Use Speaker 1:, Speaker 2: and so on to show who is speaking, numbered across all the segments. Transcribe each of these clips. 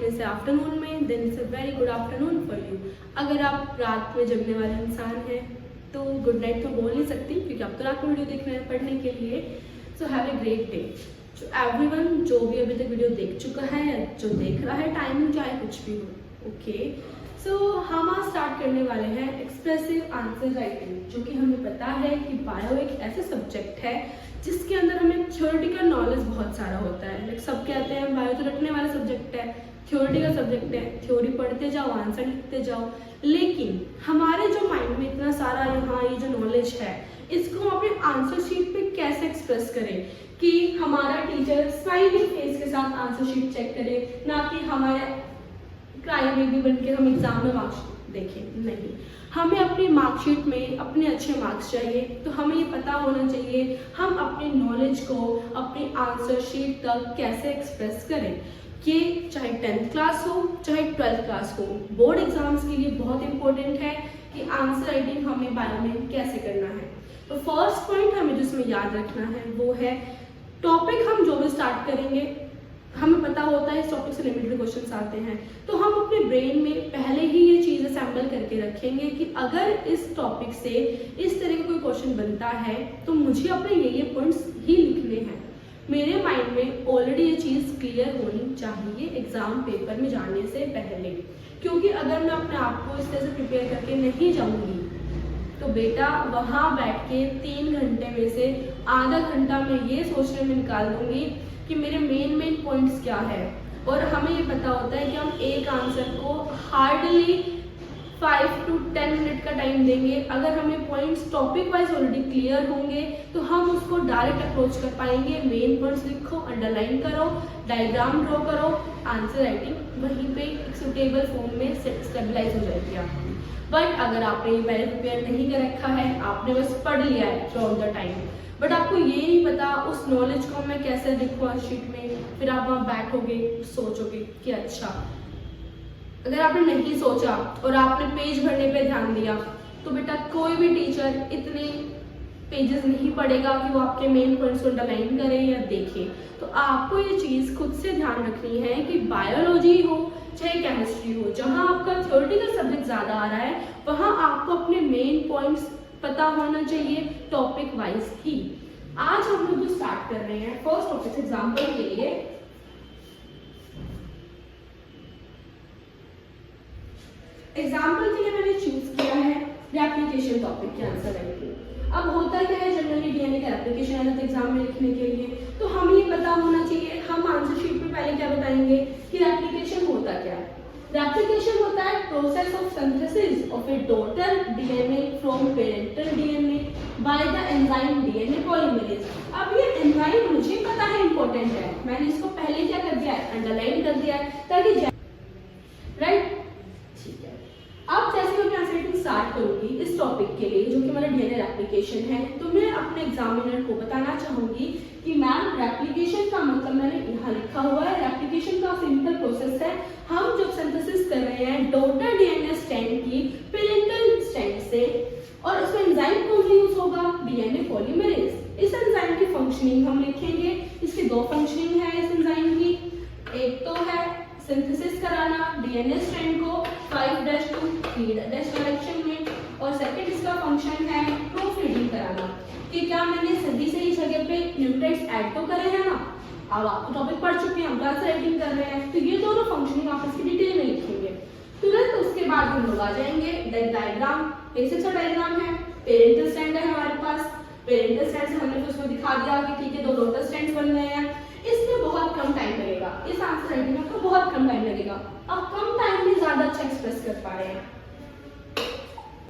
Speaker 1: रहे हैं आफ्टरनून में, then it's a very good afternoon for you. अगर आप रात में जगने वाले इंसान हैं तो गुड नाइट तो बोल नहीं सकती, क्योंकि आप तो रात में वीडियो देख रहे हैं पढ़ने के लिए। So have a great day to everyone, जो भी अभी तक वीडियो देख चुका है या जो देख रहा है, टाइमिंग चाहे कुछ भी हो। ओके, सो हम आज स्टार्ट करने वाले हैं एक्सप्रेसिव आंसर राइटिंग, जो कि हमें पता है कि बायो एक ऐसा सब्जेक्ट है जिसके अंदर हमें थ्योरेटिकल नॉलेज बहुत सारा होता है। लाइक सब कहते हैं बायो तो रटने वाला सब्जेक्ट है, थ्योरेटिकल सब्जेक्ट है, थ्योरी पढ़ते जाओ, आंसर लिखते जाओ। लेकिन हमारे जो माइंड में इतना सारा यहाँ ये जो नॉलेज है, इसको हम अपने आंसर शीट पे कैसे एक्सप्रेस करें कि हमारा टीचर स्माइलिंग फेस के साथ आंसर शीट चेक करे, ना कि हमारे क्राइम बेबी बन के हम एग्जाम में मार्क्स देखें। नहीं, हमें अपनी मार्कशीट में अपने अच्छे मार्क्स चाहिए, तो हमें ये पता होना चाहिए हम अपने नॉलेज को अपनी आंसर शीट तक कैसे एक्सप्रेस करें। कि चाहे 10th क्लास हो चाहे 12th क्लास हो, बोर्ड एग्जाम्स के लिए बहुत इंपॉर्टेंट है कि आंसर राइटिंग हमें बायो में कैसे करना है। तो फर्स्ट पॉइंट हमें जिसमें याद रखना है वो है टॉपिक हम जो भी स्टार्ट करेंगे, हमें पता होता है इस टॉपिक से रिलेटेड क्वेश्चंस आते हैं, तो हम अपने ब्रेन में पहले ही ये चीज़ असेंबल करके रखेंगे कि अगर इस टॉपिक से इस तरह का कोई क्वेश्चन बनता है तो मुझे अपने ये पॉइंट्स ही लिखने हैं। मेरे माइंड में ऑलरेडी ये चीज़ क्लियर होनी चाहिए एग्जाम पेपर में जाने से पहले, क्योंकि अगर मैं अपने आप को इस तरह से प्रिपेयर करके नहीं जाऊंगी तो बेटा वहाँ बैठ के 3 घंटे में से आधा घंटा मैं ये सोचने में निकाल दूंगी कि मेरे मेन पॉइंट्स क्या है। और हमें ये पता होता है कि हम एक आंसर को हार्डली 5 to 10 मिनट का टाइम देंगे। अगर हमें points topic wise already clear होंगे तो हम उसको डायरेक्ट अप्रोच कर पाएंगे। मेन पॉइंट्स लिखो, अंडरलाइन करो, डायग्राम ड्रॉ करो, आंसर राइटिंग वहीं पे एक सुटेबल फॉर्म में स्टेबलाइज हो जाएगी आपकी। बट अगर आपने ये पहले प्रिपेयर नहीं कर रखा है, आपने बस पढ़ लिया है through out the time, but आपको ये नहीं पता उस नॉलेज को मैं कैसे लिखूँ शीट में, फिर आप वहाँ बैठोगे सोचोगे कि अच्छा, अगर आपने नहीं सोचा और आपने पेज भरने पे ध्यान दिया तो बेटा कोई भी टीचर इतने पेजेस नहीं पढ़ेगा कि वो आपके मेन पॉइंट्स को अंडरलाइन करे या देखे। तो आपको ये चीज़ खुद से ध्यान रखनी है कि बायोलॉजी हो चाहे केमिस्ट्री हो, जहाँ आपका थ्योरेटिकल सब्जेक्ट ज़्यादा आ रहा है वहाँ आपको अपने मेन पॉइंट्स पता होना चाहिए टॉपिक वाइज ही। आज हम लोग जो स्टार्ट कर रहे हैं फर्स्ट टॉपिक एग्जाम्पल के लिए, एग्जाम्पल के लिए मैंने चूज किया है रेप्लिकेशन टॉपिक के आंसर राइटिंग। अब होता क्या है, जनरली डीएनए का रेप्लिकेशन आता है एग्जाम में लिखने के लिए, तो हमें ये पता होना चाहिए। हम आंसर शीट में पहले क्या बताएंगे कि रेप्लिकेशन होता क्या है। रेप्लिकेशन होता है process of synthesis of A daughter DNA from parental DNA by the enzyme DNA polymerase. अब ये एंजाइम मुझे पता है इंपॉर्टेंट है, मैंने इसको पहले क्या कर दिया है, अंडरलाइन कर दिया है ताकि राइट। ठीक है, अब जैसे मैं आंसर राइटिंग स्टार्ट करूंगी इस टॉपिक के लिए जो कि हमारा डीएनए रेप्लिकेशन है, तो मैं अपने एग्जामिनर को बताना चाहूंगी कि मैम रेप्लिकेशन का मतलब मैंने यहाँ लिखा हुआ है, रेप्लिकेशन का सिंपल प्रोसेस है, हम जब सिंथेसिस कर रहे हैं डॉटर डीएनए स्ट्रैंड की पेरेंटल स्ट्रैंड से, और उसमें एंजाइम कौन सा यूज होगा, डीएनए पॉलीमरेज। इस एंजाइम की फंक्शनिंग हम लिखेंगे। इसकी 2 फंक्शनिंग है इस एंजाइम की, एक तो है सिंथेसिस कराना डीएनए स्ट्रैंड को 5' to 3' डायरेक्शन में, और सेकंड इसका फंक्शन है प्रोफीडिंग कराना कि क्या मैंने सही जगह पे न्यूट्रिएंट्स ऐड तो करे हैं ना। अब आप तो टॉपिक पढ़ चुके हैं, हम आंसर राइटिंग कर रहे हैं, तो ये दोनों फंक्शनिंग आप इसकी डिटेल में लिखेंगे। तुरंत उसके बाद हम लोग आ जाएंगे डायग्राम। बेसिक सा डायग्राम है, पेरेंटल स्ट्रैंड है हमारे पास, पेरेंटल स्ट्रैंड से हमने उसको दिखा दिया कि ठीक है 2 डॉटर स्ट्रैंड्स बन गए हैं। इसमें बहुत कम टाइम लगेगा, इस आंसर राइटिंग में आपको बहुत कम टाइम लगेगा, आप कम टाइम में ज्यादा अच्छा एक्सप्रेस कर पा रहे हैं।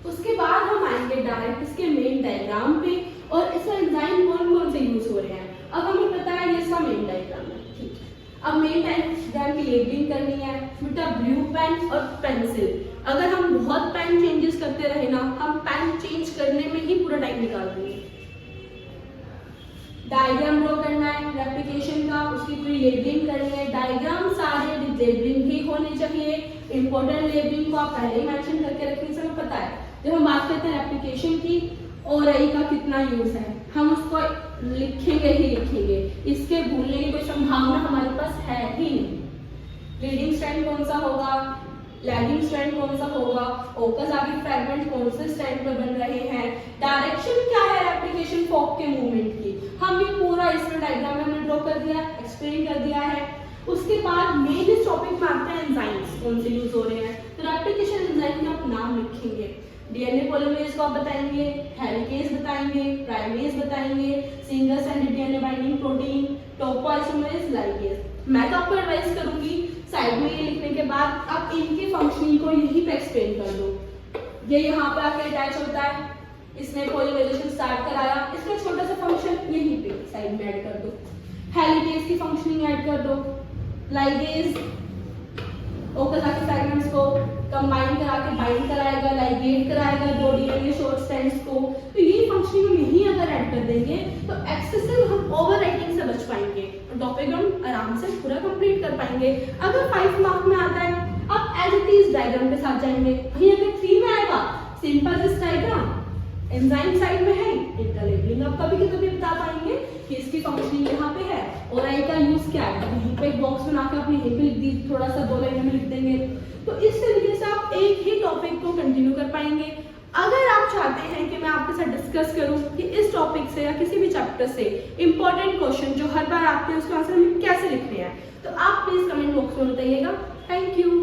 Speaker 1: उसके बाद हम आएंगे डायरेक्ट इसके मेन डायग्राम पे, और इसका एंजाइम कौन से यूज हो रहे हैं। अब हमें पता है ये इसका मेन डायग्राम है, ठीक है। अब मेन डायग्राम की लेबलिंग करनी है बेटा, ब्लू पेन और पेंसिल। अगर हम बहुत पेन चेंजेस करते रहे ना, हम पेन चेंज करने में ही पूरा टाइम निकाल देंगे। डायग्राम ड्रॉ करना है रेप्लिकेशन का, उसकी पूरी लेबलिंग करनी है। डायग्राम सारे लेबलिंग ही होने चाहिए, इंपॉर्टेंट लेबलिंग को आप पहले ही मेंशन करके रखने से हमें पता है। जब हम बात करते हैं रेप्लिकेशन की, ओआरआई का कितना यूज है, हम उसको लिखेंगे ही लिखेंगे, इसके भूलने की कोई संभावना हमारे पास है ही नहीं। लीडिंग स्ट्रैंड कौन सा होगा, लैगिंग स्ट्रैंड कौन सा होगा, ओकाजाकी फ्रैगमेंट कौन से स्ट्रैंड पर बन रहे हैं, डायरेक्शन क्या है रेप्लिकेशन फॉर्क के मूवमेंट की, हम ये पूरा इसमें डायग्राम में हमने ड्रॉ कर दिया, एक्सप्लेन कर दिया है। उसके बाद मेन इस टॉपिक में आते हैं एंजाइम्स कौन से यूज हो रहे हैं। तो रेप्लिकेशन एंजाइम के आप नाम लिखेंगे, डीएनए पॉलीमरेज को आप बताएंगे, हेलिकेज बताएंगे, प्राइमेज बताएंगे, single stranded DNA binding protein, topoisomerase, ligase. मैं तो आपको एडवाइस करूंगी साइड में ये लिखने के बाद आप इनकी फंक्शनिंग को यहीं पे एक्सप्लेन कर दो। ये यहाँ पे आके अटैच होता है, इसने पॉलीमराइजेशन स्टार्ट कराया, इसका छोटा सा फंक्शन यहीं पे साइड में ऐड कर दो, हेलिकेज की फंक्शनिंग ऐड कर दो, लाइगेज ओकाजाकी फ्रैगमेंट्स को कंबाइन करा के बाइंड कराएगा, लाइगेट कराएगा दो डीएनए शॉर्ट स्ट्रैंड्स को। तो ये फंक्शनिंग हम यहीं अगर ऐड कर देंगे तो एक्सेसिव हम ओवरराइटिंग से बच पाएंगे, टॉपिक हम आराम से पूरा कंप्लीट कर पाएंगे। अगर 5 मार्क में आता है आप एज इट इज डायग्राम के साथ जाएंगे, वहीं अगर 3 में आएगा simple this diagram enzyme side में है, इंटरलेबलिंग आप कभी कभी बता पाएंगे कि इसकी फंक्शनिंग यहाँ पे है और आई का यूज क्या है, यहीं पे एक बॉक्स बना के अपनी यहीं पे लिख दी, थोड़ा सा 2 लाइन में लिख देंगे। तो इस तरीके से आप एक ही टॉपिक को कंटिन्यू कर पाएंगे। अगर आप चाहते हैं कि मैं आपके साथ डिस्कस करूं कि इस टॉपिक से या किसी भी चैप्टर से इंपॉर्टेंट क्वेश्चन जो हर बार आते हैं उसके आंसर हमें कैसे लिखने हैं, तो आप प्लीज कमेंट बॉक्स में बताइएगा। Thank you.